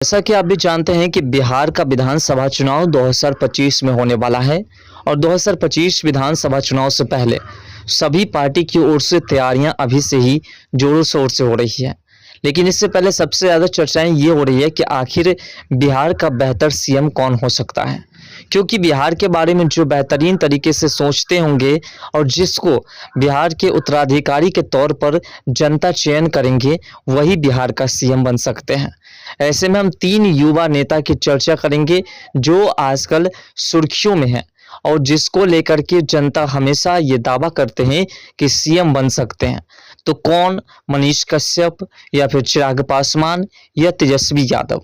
जैसा कि आप भी जानते हैं कि बिहार का विधानसभा चुनाव 2025 में होने वाला है और 2025 विधानसभा चुनाव से पहले सभी पार्टी की ओर से तैयारियां अभी से ही जोरों शोर से हो रही है। लेकिन इससे पहले सबसे ज़्यादा चर्चाएं ये हो रही है कि आखिर बिहार का बेहतर सीएम कौन हो सकता है, क्योंकि बिहार के बारे में जो बेहतरीन तरीके से सोचते होंगे और जिसको बिहार के उत्तराधिकारी के तौर पर जनता चयन करेंगे वही बिहार का सीएम बन सकते हैं। ऐसे में हम 3 युवा नेता की चर्चा करेंगे जो आजकल सुर्खियों में हैं और जिसको लेकर के जनता हमेशा ये दावा करते हैं कि सीएम बन सकते हैं। तो कौन? मनीष कश्यप या फिर चिराग पासवान या तेजस्वी यादव?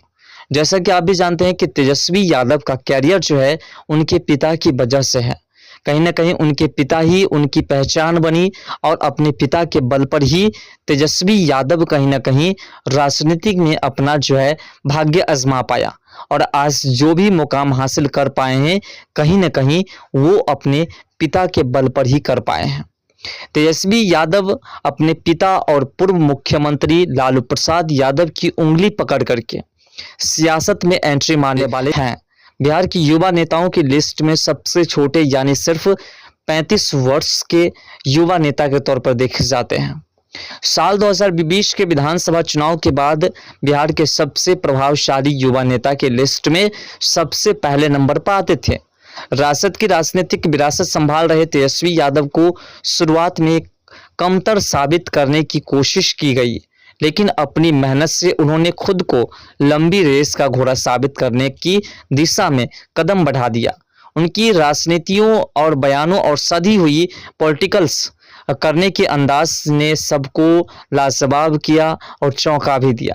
जैसा कि आप भी जानते हैं कि तेजस्वी यादव का कैरियर जो है उनके पिता की वजह से है। कहीं ना कहीं उनके पिता ही उनकी पहचान बनी और अपने पिता के बल पर ही तेजस्वी यादव कहीं ना कहीं राजनीति में अपना जो है भाग्य आजमा पाया और आज जो भी मुकाम हासिल कर पाए हैं कहीं ना कहीं वो अपने पिता के बल पर ही कर पाए हैं। तेजस्वी यादव अपने पिता और पूर्व मुख्यमंत्री लालू प्रसाद यादव की उंगली पकड़ करके सियासत में एंट्री मारने वाले हैं। बिहार की युवा नेताओं की लिस्ट में सबसे छोटे यानी सिर्फ 35 वर्ष के युवा नेता के तौर पर देखे जाते हैं। साल 2020 के विधानसभा चुनाव के बाद बिहार के सबसे प्रभावशाली युवा नेता के लिस्ट में सबसे पहले नंबर पर आते थे। राजद की राजनीतिक विरासत संभाल रहे तेजस्वी यादव को शुरुआत में कमतर साबित करने की कोशिश की गई, लेकिन अपनी मेहनत से उन्होंने खुद को लंबी रेस का घोड़ा साबित करने की दिशा में कदम बढ़ा दिया। उनकी राजनीतियों और बयानों और सधी हुई पॉलिटिकल्स करने के अंदाज ने सबको लाजवाब किया और चौंका भी दिया।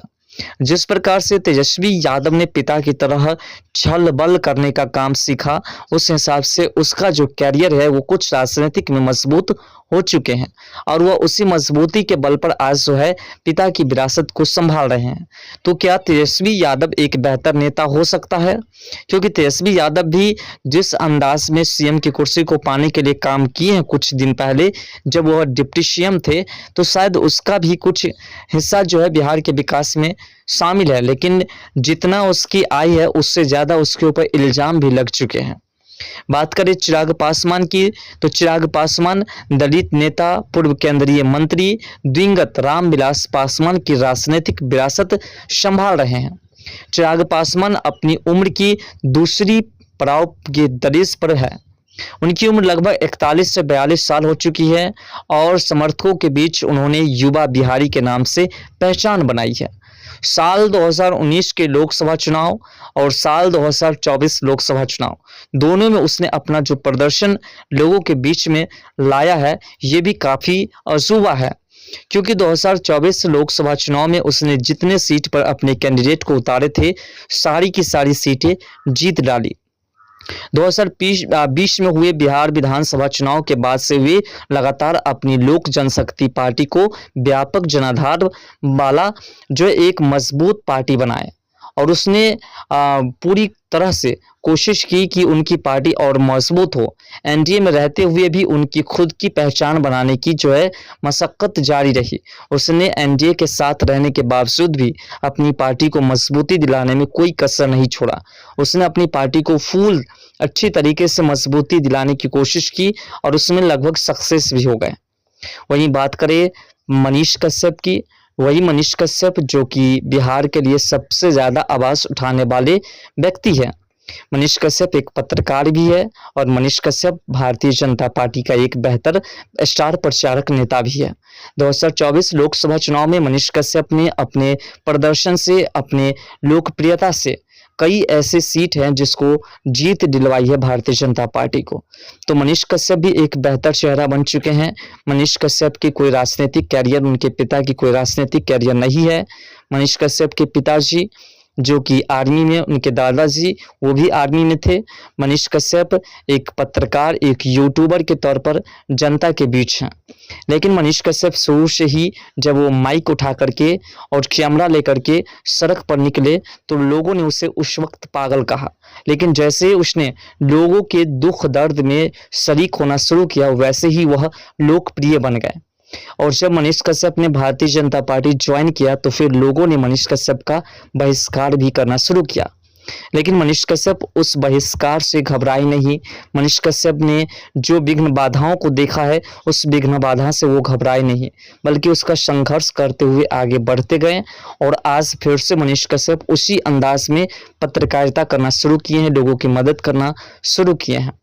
जिस प्रकार से तेजस्वी यादव ने पिता की तरह छल बल करने का काम सीखा, उस हिसाब से उसका जो कैरियर है वो कुछ राजनीतिक में मजबूत हो चुके हैं और वह उसी मजबूती के बल पर आज जो है पिता की विरासत को संभाल रहे हैं। तो क्या तेजस्वी यादव एक बेहतर नेता हो सकता है? क्योंकि तेजस्वी यादव भी जिस अंदाज में सीएम की कुर्सी को पाने के लिए काम किए हैं कुछ दिन पहले जब वह डिप्टी सीएम थे, तो शायद उसका भी कुछ हिस्सा जो है बिहार के विकास में शामिल है। लेकिन जितना उसकी आय है उससे ज़्यादा उसके ऊपर इल्ज़ाम भी लग चुके हैं। बात करें चिराग पासवान की, तो चिराग पासवान दलित नेता, पूर्व केंद्रीय मंत्री दिवंगत रामविलास पासवान की राजनीतिक विरासत संभाल रहे हैं। चिराग पासवान अपनी उम्र की दूसरी पड़ाव के दरिज पर है। उनकी उम्र लगभग 41 से 42 साल हो चुकी है और समर्थकों के बीच उन्होंने युवा बिहारी के नाम से पहचान बनाई है। साल 2019 के लोकसभा चुनाव और साल 2024 लोकसभा चुनाव दोनों में उसने अपना जो प्रदर्शन लोगों के बीच में लाया है ये भी काफ़ी अजूबा है, क्योंकि 2024 लोकसभा चुनाव में उसने जितने सीट पर अपने कैंडिडेट को उतारे थे सारी की सारी सीटें जीत डाली। 2020 में हुए बिहार विधानसभा चुनाव के बाद से वे लगातार अपनी लोक जनशक्ति पार्टी को व्यापक जनाधार वाला जो एक मजबूत पार्टी बनाए और उसने पूरी तरह से कोशिश की कि उनकी पार्टी और मजबूत हो। एनडीए में रहते हुए भी उनकी खुद की पहचान बनाने की जो है मशक्कत जारी रही। उसने एनडीए के साथ रहने के बावजूद भी अपनी पार्टी को मजबूती दिलाने में कोई कसर नहीं छोड़ा। उसने अपनी पार्टी को फुल अच्छी तरीके से मजबूती दिलाने की कोशिश की और उसमें लगभग सक्सेस भी हो गए। वहीं बात करें मनीष कश्यप की, वही मनीष कश्यप जो कि बिहार के लिए सबसे ज़्यादा आवाज़ उठाने वाले व्यक्ति है। मनीष कश्यप एक पत्रकार भी है और मनीष कश्यप भारतीय जनता पार्टी का एक बेहतर स्टार प्रचारक नेता भी है। 2024 लोकसभा चुनाव में मनीष कश्यप ने अपने प्रदर्शन से, अपने लोकप्रियता से कई ऐसे सीट हैं जिसको जीत दिलवाई है भारतीय जनता पार्टी को। तो मनीष कश्यप भी एक बेहतर चेहरा बन चुके हैं। मनीष कश्यप की कोई राजनीतिक कैरियर, उनके पिता की कोई राजनीतिक कैरियर नहीं है। मनीष कश्यप के पिताजी जो कि आर्मी में, उनके दादाजी वो भी आर्मी में थे। मनीष कश्यप एक पत्रकार, एक यूट्यूबर के तौर पर जनता के बीच हैं। लेकिन मनीष कश्यप शुरू से ही जब वो माइक उठा करके और कैमरा लेकर के सड़क पर निकले तो लोगों ने उसे उस वक्त पागल कहा, लेकिन जैसे ही उसने लोगों के दुख दर्द में शरीक होना शुरू किया वैसे ही वह लोकप्रिय बन गए। और जब मनीष कश्यप ने भारतीय जनता पार्टी ज्वाइन किया तो फिर लोगों ने मनीष कश्यप का बहिष्कार भी करना शुरू किया। लेकिन मनीष कश्यप उस बहिष्कार से घबराए नहीं। मनीष कश्यप ने जो विघ्न बाधाओं को देखा है उस विघ्न बाधा से वो घबराए नहीं, बल्कि उसका संघर्ष करते हुए आगे बढ़ते गए। और आज फिर से मनीष कश्यप उसी अंदाज में पत्रकारिता करना शुरू किए हैं, लोगों की मदद करना शुरू किए हैं।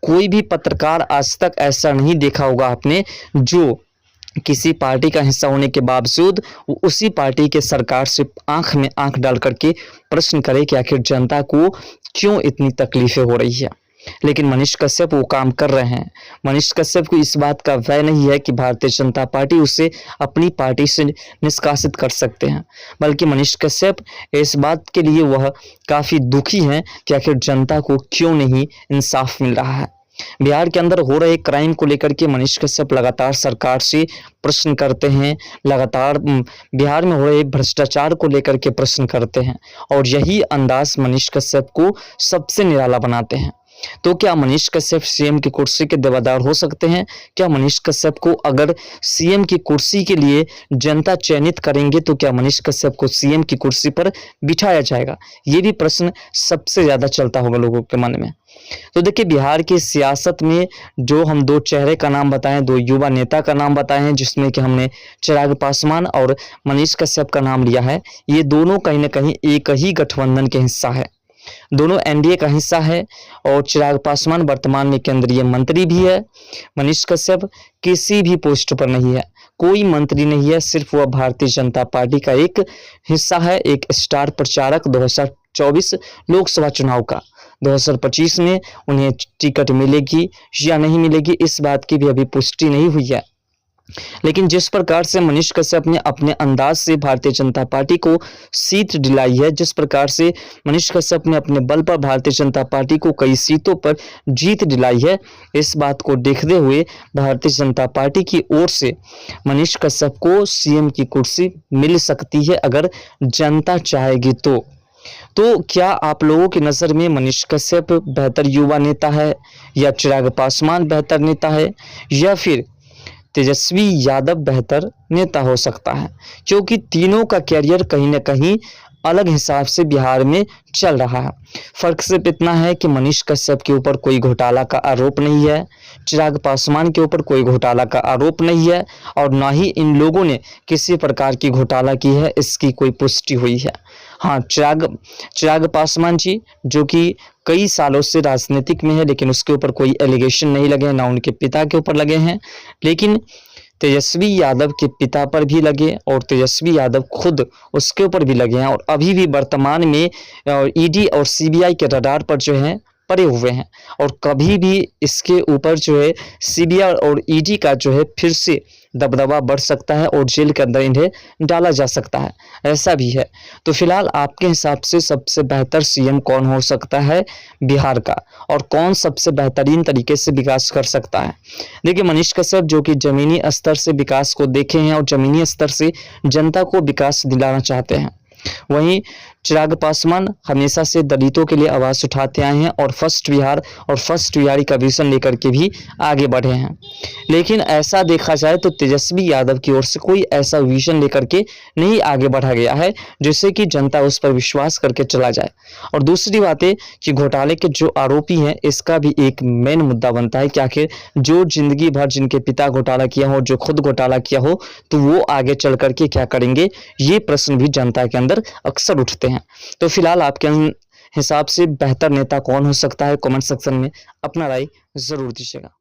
कोई भी पत्रकार आज तक ऐसा नहीं देखा होगा आपने जो किसी पार्टी का हिस्सा होने के बावजूद वो उसी पार्टी के सरकार से आंख में आंख डाल करके प्रश्न करे कि आखिर जनता को क्यों इतनी तकलीफें हो रही है। लेकिन मनीष कश्यप वो काम कर रहे हैं। मनीष कश्यप को इस बात का भय नहीं है कि भारतीय जनता पार्टी उसे अपनी पार्टी से निष्कासित कर सकते हैं, बल्कि मनीष कश्यप इस बात के लिए वह काफ़ी दुखी हैं कि आखिर जनता को क्यों नहीं इंसाफ मिल रहा है। बिहार के अंदर हो रहे क्राइम को लेकर के मनीष कश्यप लगातार सरकार से प्रश्न करते हैं, लगातार बिहार में हो रहे भ्रष्टाचार को लेकर के प्रश्न करते हैं, और यही अंदाज मनीष कश्यप को सबसे निराला बनाते हैं। तो क्या मनीष कश्यप सीएम की कुर्सी के देवादार हो सकते हैं? क्या मनीष कश्यप को अगर सीएम की कुर्सी के लिए जनता चयनित करेंगे तो क्या मनीष कश्यप को सीएम की कुर्सी पर बिठाया जाएगा? ये भी प्रश्न सबसे ज्यादा चलता होगा लोगों के मन में। तो देखिए, बिहार की सियासत में जो हम दो चेहरे का नाम बताएं, दो युवा नेता का नाम बताए हैं, जिसमें कि हमने चिराग पासवान और मनीष कश्यप का नाम लिया है, ये दोनों कहीं ना कहीं एक ही गठबंधन के हिस्सा है। दोनों एनडीए का हिस्सा है और चिराग पासवान वर्तमान में केंद्रीय मंत्री भी है। मनीष कश्यप किसी भी पोस्ट पर नहीं है, कोई मंत्री नहीं है, सिर्फ वह भारतीय जनता पार्टी का एक हिस्सा है, एक स्टार प्रचारक 2024 लोकसभा चुनाव का। 2025 में उन्हें टिकट मिलेगी या नहीं मिलेगी इस बात की भी अभी पुष्टि नहीं हुई है। लेकिन जिस प्रकार से मनीष कश्यप ने अपने अंदाज से भारतीय जनता पार्टी को सीट दिलाई है, जिस प्रकार से मनीष कश्यप ने अपने बल पर भारतीय जनता पार्टी को कई सीटों पर जीत दिलाई है, इस बात को देखते हुए भारतीय जनता पार्टी की ओर से मनीष कश्यप को सीएम की कुर्सी मिल सकती है अगर जनता चाहेगी तो क्या आप लोगों की नज़र में मनीष कश्यप बेहतर युवा नेता है, या चिराग पासवान बेहतर नेता है, या फिर तेजस्वी यादव बेहतर नेता हो सकता है? क्योंकि तीनों का कैरियर कहीं ना कहीं अलग हिसाब से बिहार में चल रहा है। फर्क सिर्फ इतना है कि मनीष कश्यप के ऊपर कोई घोटाला का आरोप नहीं है, चिराग पासवान के ऊपर कोई घोटाला का आरोप नहीं है, और ना ही इन लोगों ने किसी प्रकार की घोटाला की है, इसकी कोई पुष्टि हुई है। हाँ, चिराग पासवान जी जो कि कई सालों से राजनीतिक में है, लेकिन उसके ऊपर कोई एलिगेशन नहीं लगे हैं, ना उनके पिता के ऊपर लगे हैं, लेकिन तेजस्वी यादव के पिता पर भी लगे और तेजस्वी यादव खुद उसके ऊपर भी लगे हैं, और अभी भी वर्तमान में ईडी और सीबीआई के रडार पर जो है पड़े हुए हैं, और कभी भी इसके ऊपर जो है सीबीआई और ईडी का जो है फिर से दबदबा बढ़ सकता है और जेल के अंदर इन्हें डाला जा सकता है, ऐसा भी है। तो फिलहाल आपके हिसाब से सबसे बेहतर सीएम कौन हो सकता है बिहार का, और कौन सबसे बेहतरीन तरीके से विकास कर सकता है? देखिए, मनीष कश्यप जो कि जमीनी स्तर से विकास को देखे हैं और जमीनी स्तर से जनता को विकास दिलाना चाहते हैं, वहीं चिराग पासवान हमेशा से दलितों के लिए आवाज उठाते आए हैं और फर्स्ट बिहार और फर्स्ट बिहारी का विजन लेकर के भी आगे बढ़े हैं। लेकिन ऐसा देखा जाए तो तेजस्वी यादव की ओर से कोई ऐसा विजन लेकर के नहीं आगे बढ़ा गया है जिससे कि जनता उस पर विश्वास करके चला जाए। और दूसरी बात है कि घोटाले के जो आरोपी हैं, इसका भी एक मेन मुद्दा बनता है कि आखिर जो जिंदगी भर जिनके पिता घोटाला किया हो, जो खुद घोटाला किया हो, तो वो आगे चल करके क्या करेंगे, ये प्रश्न भी जनता के अंदर अक्सर उठते हैं। तो फिलहाल आपके हिसाब से बेहतर नेता कौन हो सकता है? कमेंट सेक्शन में अपना राय जरूर दीजिएगा।